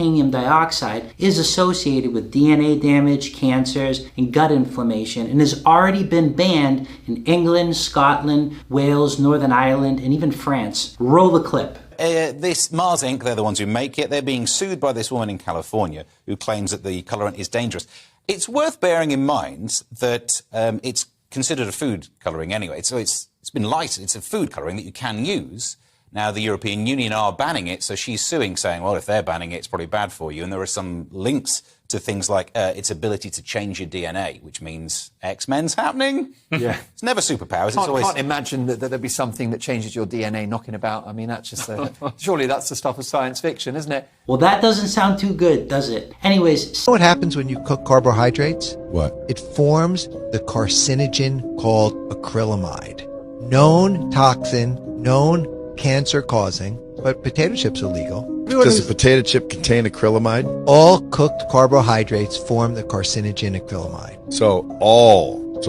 titanium dioxide is associated with DNA damage, cancers, and gut inflammation, and has already been banned in England, Scotland, Wales, Northern Ireland, and even France. Roll the clip. This Mars Inc., they're the ones who make it. They're being sued by this woman in California who claims that the colorant is dangerous. It's worth bearing in mind that it's considered a food colouring anyway. So it's been licensed. It's a food colouring that you can use. Now, the European Union are banning it, so she's suing, saying, well, if they're banning it, it's probably bad for you. And there are some links to things like its ability to change your DNA, which means X-Men's happening. Yeah. It's never superpowers. I can't imagine that there'd be something that changes your DNA knocking about. I mean, that's just... surely that's the stuff of science fiction, isn't it? Well, that doesn't sound too good, does it? Anyways... You know what happens when you cook carbohydrates? What? It forms the carcinogen called acrylamide. Known toxin, known cancer-causing, but potato chips are legal. Does a potato chip contain acrylamide? All cooked carbohydrates form the carcinogen acrylamide. So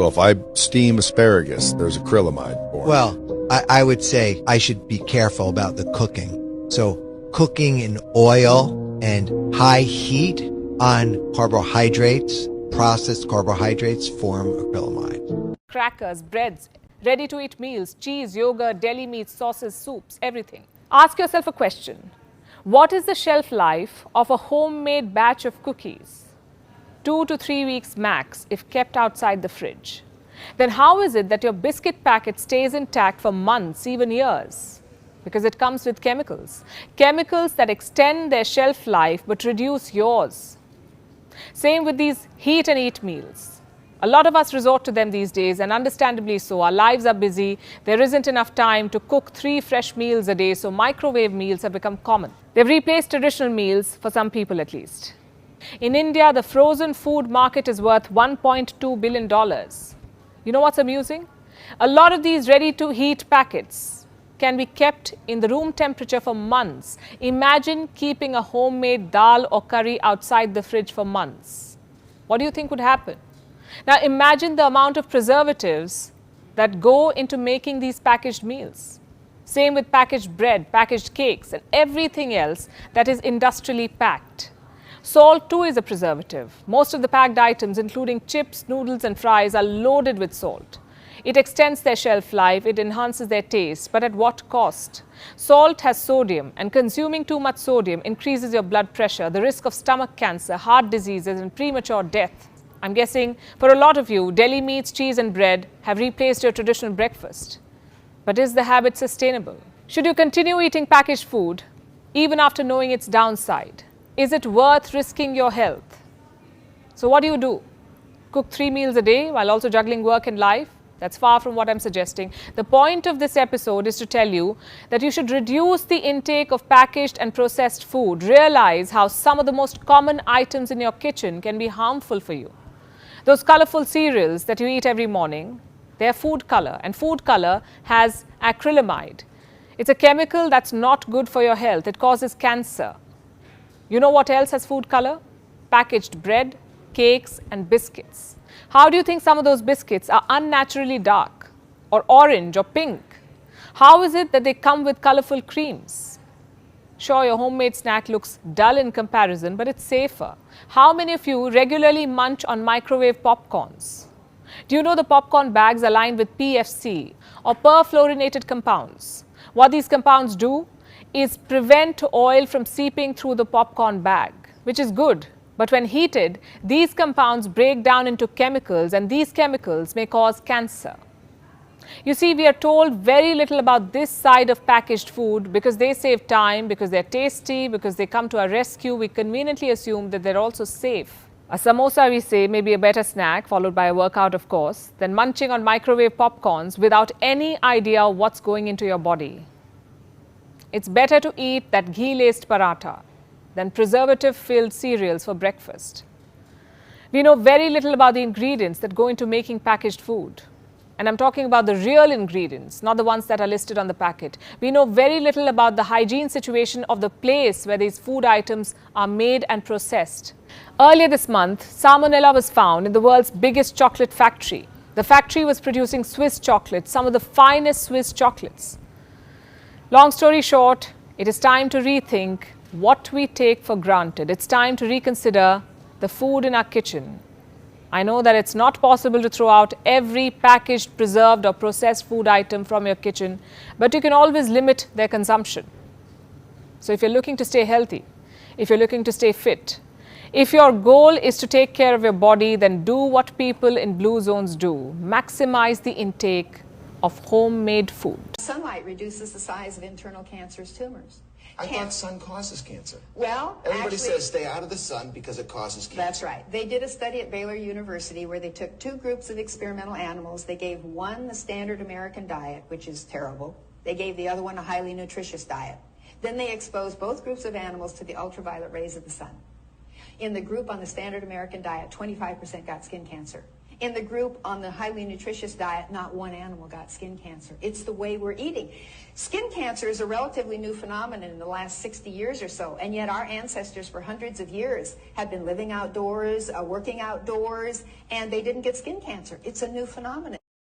if I steam asparagus, there's acrylamide formed. Well, I would say I should be careful about the cooking. So cooking in oil and high heat on carbohydrates, processed carbohydrates, form acrylamide. Crackers, breads, ready-to-eat meals, cheese, yogurt, deli meats, sauces, soups, everything. Ask yourself a question. What is the shelf life of a homemade batch of cookies? 2 to 3 weeks max if kept outside the fridge. Then how is it that your biscuit packet stays intact for months, even years? Because it comes with chemicals. Chemicals that extend their shelf life but reduce yours. Same with these heat and eat meals. A lot of us resort to them these days, and understandably so. Our lives are busy. There isn't enough time to cook 3 fresh meals a day, so microwave meals have become common. They've replaced traditional meals, for some people at least. In India, the frozen food market is worth $1.2 billion. You know what's amusing? A lot of these ready-to-heat packets can be kept in the room temperature for months. Imagine keeping a homemade dal or curry outside the fridge for months. What do you think would happen? Now imagine the amount of preservatives that go into making these packaged meals. Same with packaged bread, packaged cakes, and everything else that is industrially packed. Salt too is a preservative. Most of the packed items, including chips, noodles and fries, are loaded with salt. It extends their shelf life, it enhances their taste, but at what cost? Salt has sodium, and consuming too much sodium increases your blood pressure, the risk of stomach cancer, heart diseases and premature death. I'm guessing for a lot of you, deli meats, cheese and bread have replaced your traditional breakfast. But is the habit sustainable? Should you continue eating packaged food even after knowing its downside? Is it worth risking your health? So what do? Cook 3 meals a day while also juggling work and life? That's far from what I'm suggesting. The point of this episode is to tell you that you should reduce the intake of packaged and processed food. Realize how some of the most common items in your kitchen can be harmful for you. Those colorful cereals that you eat every morning, they're food color, and food color has acrylamide. It's a chemical that's not good for your health. It causes cancer. You know what else has food color? Packaged bread, cakes and biscuits. How do you think some of those biscuits are unnaturally dark or orange or pink? How is it that they come with colorful creams? Sure, your homemade snack looks dull in comparison, but it's safer. How many of you regularly munch on microwave popcorns? Do you know the popcorn bags are lined with PFC or perfluorinated compounds? What these compounds do is prevent oil from seeping through the popcorn bag, which is good. But when heated, these compounds break down into chemicals, and these chemicals may cause cancer. You see, we are told very little about this side of packaged food because they save time, because they're tasty, because they come to our rescue. We conveniently assume that they're also safe. A samosa, we say, may be a better snack, followed by a workout, of course, than munching on microwave popcorns without any idea what's going into your body. It's better to eat that ghee-laced paratha than preservative-filled cereals for breakfast. We know very little about the ingredients that go into making packaged food. And I'm talking about the real ingredients, not the ones that are listed on the packet. We know very little about the hygiene situation of the place where these food items are made and processed. Earlier this month, salmonella was found in the world's biggest chocolate factory. The factory was producing Swiss chocolates, some of the finest Swiss chocolates. Long story short, it is time to rethink what we take for granted. It's time to reconsider the food in our kitchen. I know that it's not possible to throw out every packaged, preserved or processed food item from your kitchen, but you can always limit their consumption. So if you're looking to stay healthy, if you're looking to stay fit, if your goal is to take care of your body, then do what people in blue zones do. Maximize the intake of homemade food. Sunlight reduces the size of internal cancerous tumors. I thought sun causes cancer. Well, Everybody actually, says stay out of the sun because it causes cancer. That's right. They did a study at Baylor University where they took two groups of experimental animals. They gave one the standard American diet, which is terrible. They gave the other one a highly nutritious diet. Then they exposed both groups of animals to the ultraviolet rays of the sun. In the group on the standard American diet, 25% got skin cancer. In the group on the highly nutritious diet, not one animal got skin cancer. It's the way we're eating. Skin cancer is a relatively new phenomenon in the last 60 years or so, and yet our ancestors for hundreds of years have been living outdoors, working outdoors, and they didn't get skin cancer. It's a new phenomenon.